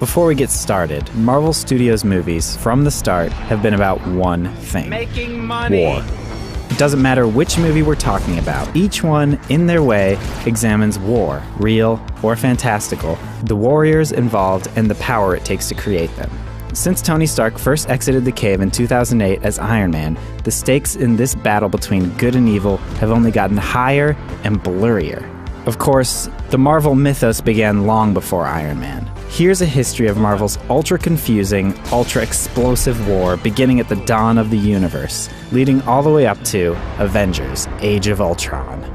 Before we get started, Marvel Studios movies, from the start, have been about one thing. Making money! War. It doesn't matter which movie we're talking about. Each one, in their way, examines war, real or fantastical, the warriors involved, and the power it takes to create them. Since Tony Stark first exited the cave in 2008 as Iron Man, the stakes in this battle between good and evil have only gotten higher and blurrier. Of course, the Marvel mythos began long before Iron Man. Here's a history of Marvel's ultra-confusing, ultra-explosive war beginning at the dawn of the universe, leading all the way up to Avengers: Age of Ultron.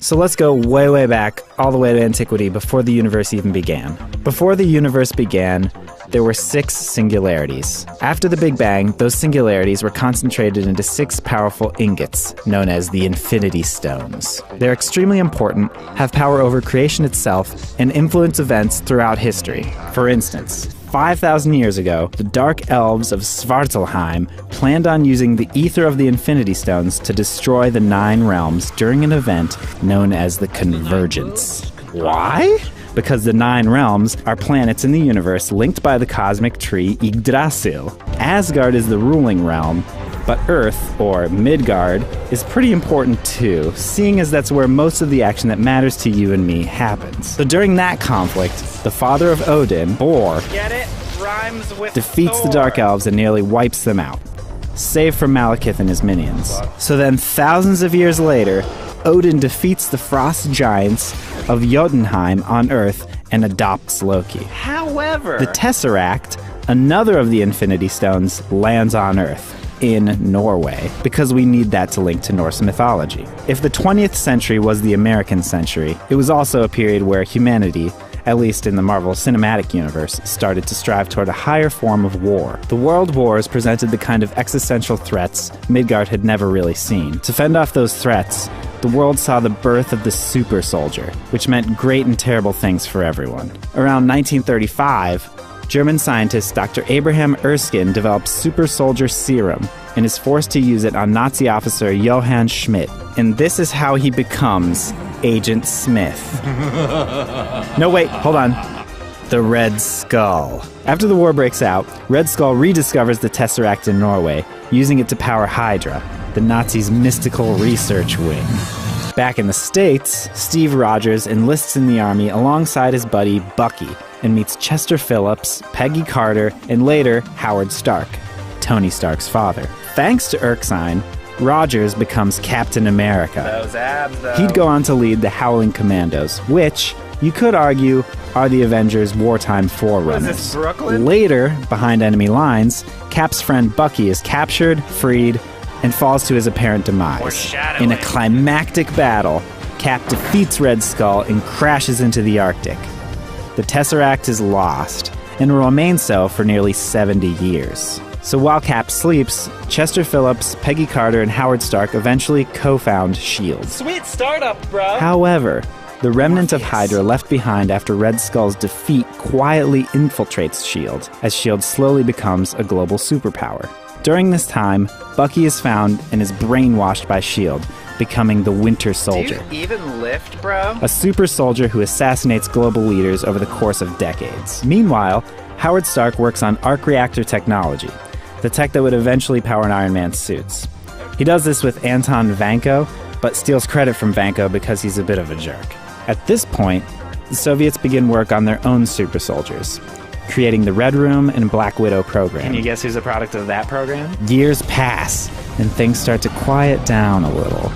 So let's go way, way back, all the way to antiquity, before the universe even began. Before the universe began, there were 6 singularities. After the Big Bang, those singularities were concentrated into 6 powerful ingots, known as the Infinity Stones. They're extremely important, have power over creation itself, and influence events throughout history. For instance, 5,000 years ago, the Dark Elves of Svartalheim planned on using the ether of the Infinity Stones to destroy the 9 realms during an event known as the Convergence. Why? Because the 9 realms are planets in the universe linked by the cosmic tree Yggdrasil. Asgard is the ruling realm, but Earth, or Midgard, is pretty important too, seeing as that's where most of the action that matters to you and me happens. So during that conflict, the father of Odin, Bor, Get it? Rhymes with defeats Thor. the Dark Elves and nearly wipes them out, save for Malekith and his minions. So then, thousands of years later, Odin defeats the frost giants of Jotunheim on Earth and adopts Loki. However, The Tesseract, another of the Infinity Stones, lands on Earth, in Norway, because we need that to link to Norse mythology. If the 20th century was the American century, it was also a period where humanity, at least in the Marvel Cinematic Universe, started to strive toward a higher form of war. The World Wars presented the kind of existential threats Midgard had never really seen. To fend off those threats, the world saw the birth of the super soldier, which meant great and terrible things for everyone. Around 1935, German scientist Dr. Abraham Erskine develops super soldier serum and is forced to use it on Nazi officer Johann Schmidt. And this is how he becomes Agent Smith. No, wait, hold on. The Red Skull. After the war breaks out, Red Skull rediscovers the Tesseract in Norway, using it to power Hydra, the Nazis' mystical research wing. Back in the States, Steve Rogers enlists in the army alongside his buddy Bucky and meets Chester Phillips, Peggy Carter, and later Howard Stark, Tony Stark's father. Thanks to Erskine, Rogers becomes Captain America. those abs, though. He'd go on to lead the Howling Commandos, which, you could argue, are the Avengers' wartime forerunners. Was this Brooklyn? Later, behind enemy lines, Cap's friend Bucky is captured, freed, and falls to his apparent demise. Foreshadowing. In a climactic battle, Cap defeats Red Skull and crashes into the Arctic. The Tesseract is lost, and will remain so for nearly 70 years. So while Cap sleeps, Chester Phillips, Peggy Carter, and Howard Stark eventually co-found S.H.I.E.L.D. Sweet startup, bro. However, the remnant of Hydra left behind after Red Skull's defeat quietly infiltrates S.H.I.E.L.D., as S.H.I.E.L.D. slowly becomes a global superpower. During this time, Bucky is found and is brainwashed by S.H.I.E.L.D., becoming the Winter Soldier, Do you even lift, bro? a super soldier who assassinates global leaders over the course of decades. Meanwhile, Howard Stark works on arc reactor technology, the tech that would eventually power Iron Man's suits. He does this with Anton Vanko, but steals credit from Vanko because he's a bit of a jerk. At this point, the Soviets begin work on their own super soldiers, creating the Red Room and Black Widow program. Can you guess who's a product of that program? Years pass, and things start to quiet down a little.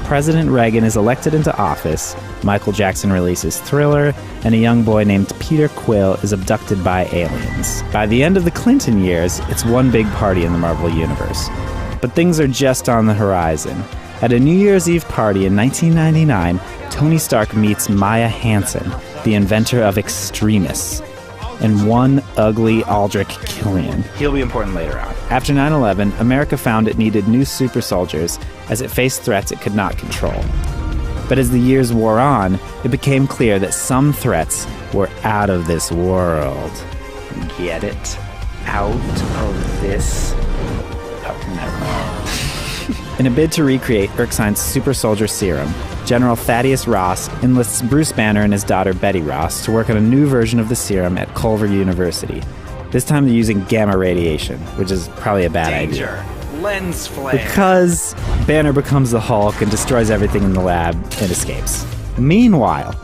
President Reagan is elected into office, Michael Jackson releases Thriller, and a young boy named Peter Quill is abducted by aliens. By the end of the Clinton years, it's one big party in the Marvel Universe. But things are just on the horizon. At a New Year's Eve party in 1999, Tony Stark meets Maya Hansen, the inventor of Extremis, and one ugly Aldrich Killian. He'll be important later on. After 9/11, America found it needed new super soldiers as it faced threats it could not control. But as the years wore on, it became clear that some threats were out of this world. Get it? Out of this. Oh, never mind. In a bid to recreate Erskine's super soldier serum, General Thaddeus Ross enlists Bruce Banner and his daughter Betty Ross to work on a new version of the serum at Culver University. This time they're using gamma radiation, which is probably a bad idea. Lens flare. Because Banner becomes the Hulk and destroys everything in the lab and escapes. Meanwhile,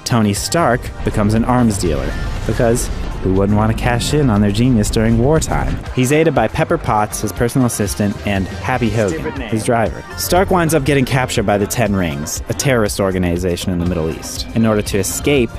Tony Stark becomes an arms dealer, because who wouldn't want to cash in on their genius during wartime? He's aided by Pepper Potts, his personal assistant, and Happy Hogan, his driver. Stark winds up getting captured by the Ten Rings, a terrorist organization in the Middle East. In order to escape,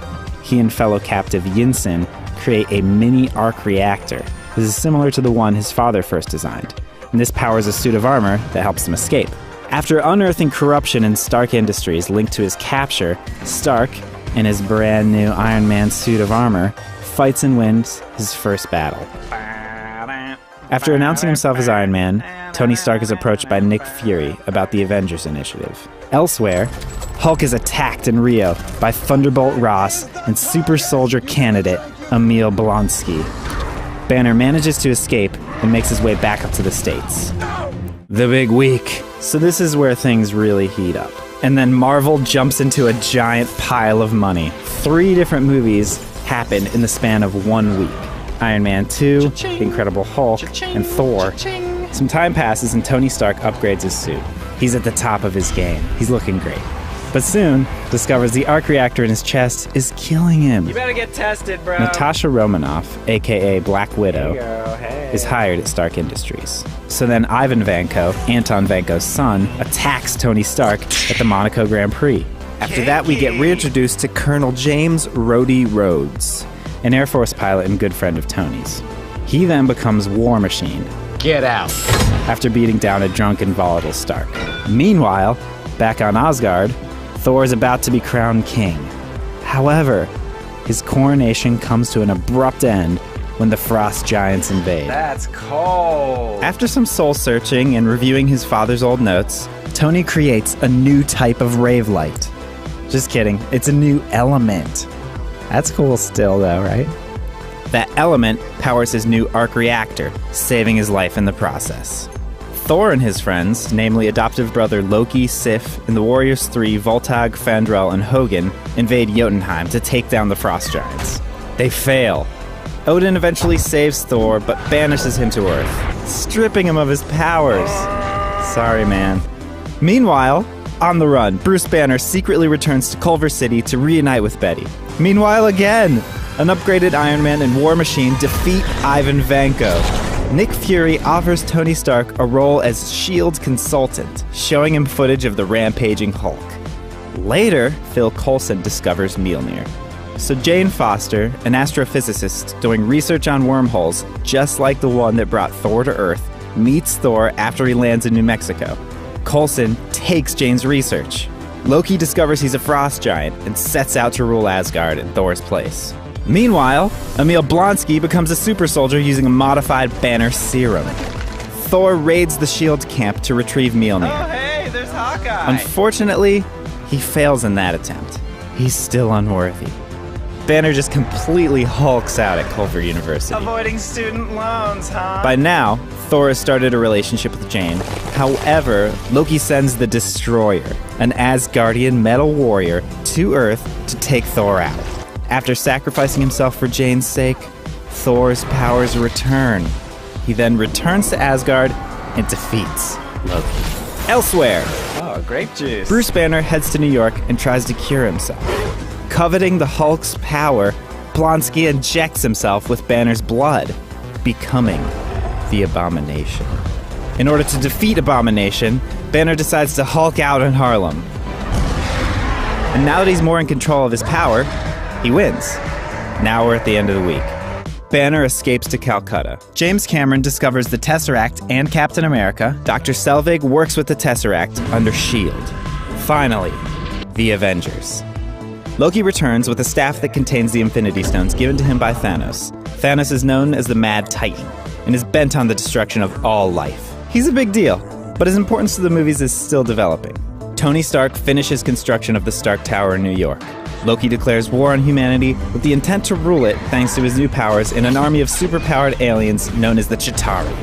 he and fellow captive Yinsen create a mini arc reactor. This is similar to the one his father first designed, and this powers a suit of armor that helps him escape. After unearthing corruption in Stark Industries linked to his capture, Stark, in his brand new Iron Man suit of armor, fights and wins his first battle. After announcing himself as Iron Man, Tony Stark is approached by Nick Fury about the Avengers Initiative. Elsewhere, Hulk is attacked in Rio by Thunderbolt Ross and super soldier candidate Emil Blonsky. Banner manages to escape and makes his way back up to the States. The big week. So this is where things really heat up. And then Marvel jumps into a giant pile of money. 3 different movies happen in the span of 1 week. Iron Man 2, The Incredible Hulk, and Thor. Some time passes and Tony Stark upgrades his suit. He's at the top of his game. He's looking great. But soon, discovers the arc reactor in his chest is killing him. You better get tested, bro. Natasha Romanoff, aka Black Widow, is hired at Stark Industries. So then Ivan Vanko, Anton Vanko's son, attacks Tony Stark at the Monaco Grand Prix. After that, we get reintroduced to Colonel James Rhodey Rhodes, an Air Force pilot and good friend of Tony's. He then becomes War Machine. Get out. After beating down a drunk and volatile Stark. Meanwhile, back on Asgard, Thor is about to be crowned king. However, his coronation comes to an abrupt end when the Frost Giants invade. That's cold. After some soul-searching and reviewing his father's old notes, Tony creates a new type of rave light. Just kidding, it's a new element. That's cool still though, right? That element powers his new arc reactor, saving his life in the process. Thor and his friends, namely adoptive brother Loki, Sif, and the Warriors 3, Voltag, Fandral, and Hogan, invade Jotunheim to take down the Frost Giants. They fail. Odin eventually saves Thor, but banishes him to Earth, stripping him of his powers. Sorry, man. Meanwhile, on the run, Bruce Banner secretly returns to Culver City to reunite with Betty. Meanwhile again, an upgraded Iron Man and War Machine defeat Ivan Vanko. Nick Fury offers Tony Stark a role as S.H.I.E.L.D.'s consultant, showing him footage of the rampaging Hulk. Later, Phil Coulson discovers Mjolnir. So Jane Foster, an astrophysicist doing research on wormholes, just like the one that brought Thor to Earth, meets Thor after he lands in New Mexico. Coulson takes Jane's research. Loki discovers he's a frost giant and sets out to rule Asgard in Thor's place. Meanwhile, Emil Blonsky becomes a super soldier using a modified Banner serum. Thor raids the S.H.I.E.L.D. camp to retrieve Mjolnir. Oh, hey, there's Hawkeye. Unfortunately, he fails in that attempt. He's still unworthy. Banner just completely hulks out at Culver University. Avoiding student loans, huh? By now, Thor has started a relationship with Jane. However, Loki sends the Destroyer, an Asgardian metal warrior, to Earth to take Thor out. After sacrificing himself for Jane's sake, Thor's powers return. He then returns to Asgard and defeats Loki. Elsewhere, Oh, grape juice. Bruce Banner heads to New York and tries to cure himself. Coveting the Hulk's power, Blonsky injects himself with Banner's blood, becoming the Abomination. In order to defeat Abomination, Banner decides to Hulk out in Harlem. And now that he's more in control of his power, he wins. Now we're at the end of the week. Banner escapes to Calcutta. James Cameron discovers the Tesseract and Captain America. Dr. Selvig works with the Tesseract under S.H.I.E.L.D. Finally, the Avengers. Loki returns with a staff that contains the Infinity Stones given to him by Thanos. Thanos is known as the Mad Titan and is bent on the destruction of all life. He's a big deal, but his importance to the movies is still developing. Tony Stark finishes construction of the Stark Tower in New York. Loki declares war on humanity with the intent to rule it thanks to his new powers in an army of superpowered aliens known as the Chitauri.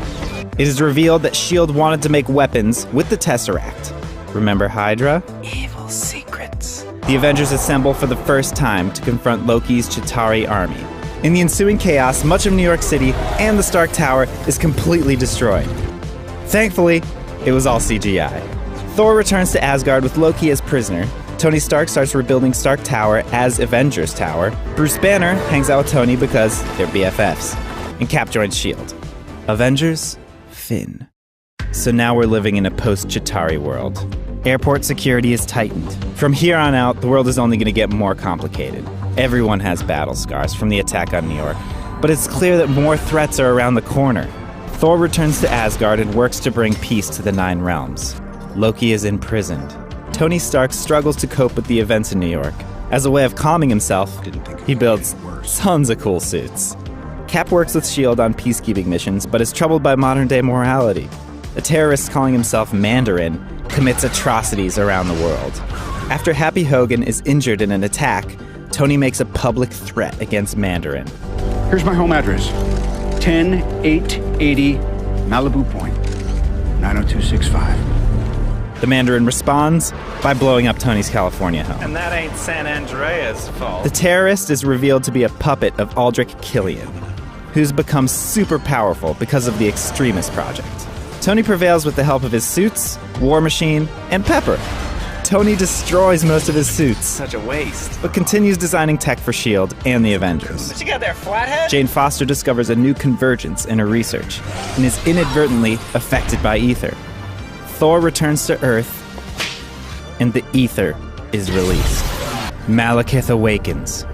It is revealed that S.H.I.E.L.D. wanted to make weapons with the Tesseract. Remember Hydra? Evil secrets. The Avengers assemble for the first time to confront Loki's Chitauri army. In the ensuing chaos, much of New York City and the Stark Tower is completely destroyed. Thankfully, it was all CGI. Thor returns to Asgard with Loki as prisoner. Tony Stark starts rebuilding Stark Tower as Avengers Tower. Bruce Banner hangs out with Tony because they're BFFs. And Cap joins S.H.I.E.L.D. Avengers, Finn. So now we're living in a post-Chitauri world. Airport security is tightened. From here on out, the world is only going to get more complicated. Everyone has battle scars from the attack on New York, but it's clear that more threats are around the corner. Thor returns to Asgard and works to bring peace to the Nine Realms. Loki is imprisoned. Tony Stark struggles to cope with the events in New York. As a way of calming himself, he builds tons of cool suits. Cap works with S.H.I.E.L.D. on peacekeeping missions, but is troubled by modern-day morality. A terrorist calling himself Mandarin commits atrocities around the world. After Happy Hogan is injured in an attack, Tony makes a public threat against Mandarin. Here's my home address. 10880 Malibu Point, 90265. The Mandarin responds by blowing up Tony's California home. And that ain't San Andreas' fault. The terrorist is revealed to be a puppet of Aldrich Killian, who's become super powerful because of the Extremist Project. Tony prevails with the help of his suits, War Machine, and Pepper. Tony destroys most of his suits, Such a waste. but continues designing tech for S.H.I.E.L.D. and the Avengers. What you got there, flathead? Jane Foster discovers a new convergence in her research and is inadvertently affected by ether. Thor returns to Earth, and the ether is released. Malekith awakens.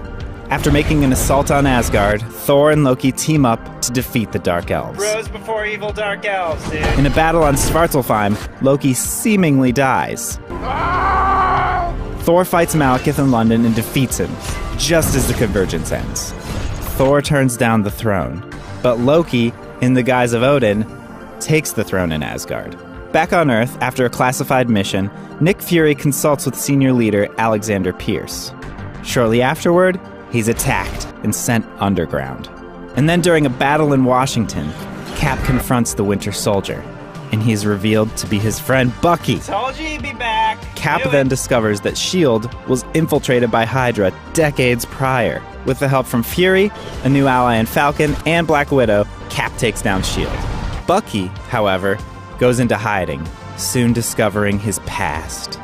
After making an assault on Asgard, Thor and Loki team up to defeat the Dark Elves. Bros before evil dark elves, dude. In a battle on Svartalfheim, Loki seemingly dies. Thor fights Malekith in London and defeats him, just as the convergence ends. Thor turns down the throne, but Loki, in the guise of Odin, takes the throne in Asgard. Back on Earth, after a classified mission, Nick Fury consults with senior leader Alexander Pierce. Shortly afterward, he's attacked and sent underground. And then during a battle in Washington, Cap confronts the Winter Soldier, and he's revealed to be his friend Bucky. Told you he'd be back. Cap Knew then it. discovers that S.H.I.E.L.D. was infiltrated by Hydra decades prior. With the help from Fury, a new ally in Falcon, and Black Widow, Cap takes down S.H.I.E.L.D. Bucky, however, goes into hiding, soon discovering his past.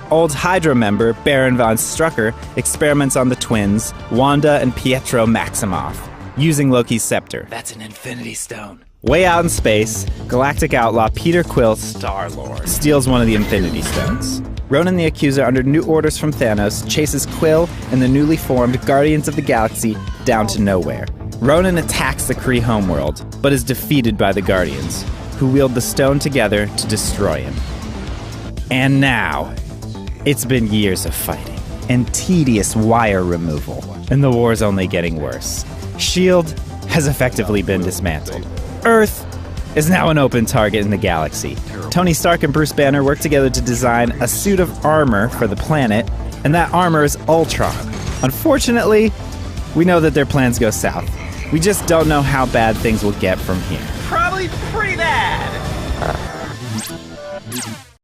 Old Hydra member Baron von Strucker experiments on the twins, Wanda and Pietro Maximoff, using Loki's scepter. That's an Infinity Stone. Way out in space, galactic outlaw Peter Quill, Star-Lord, steals one of the Infinity Stones. Ronan the Accuser, under new orders from Thanos, chases Quill and the newly formed Guardians of the Galaxy down to nowhere. Ronan attacks the Kree homeworld, but is defeated by the Guardians, who wield the stone together to destroy him. And now, it's been years of fighting and tedious wire removal, and the war's only getting worse. S.H.I.E.L.D. has effectively been dismantled. Earth is now an open target in the galaxy. Tony Stark and Bruce Banner work together to design a suit of armor for the planet, and that armor is Ultron. Unfortunately, we know that their plans go south. We just don't know how bad things will get from here. Probably pretty bad.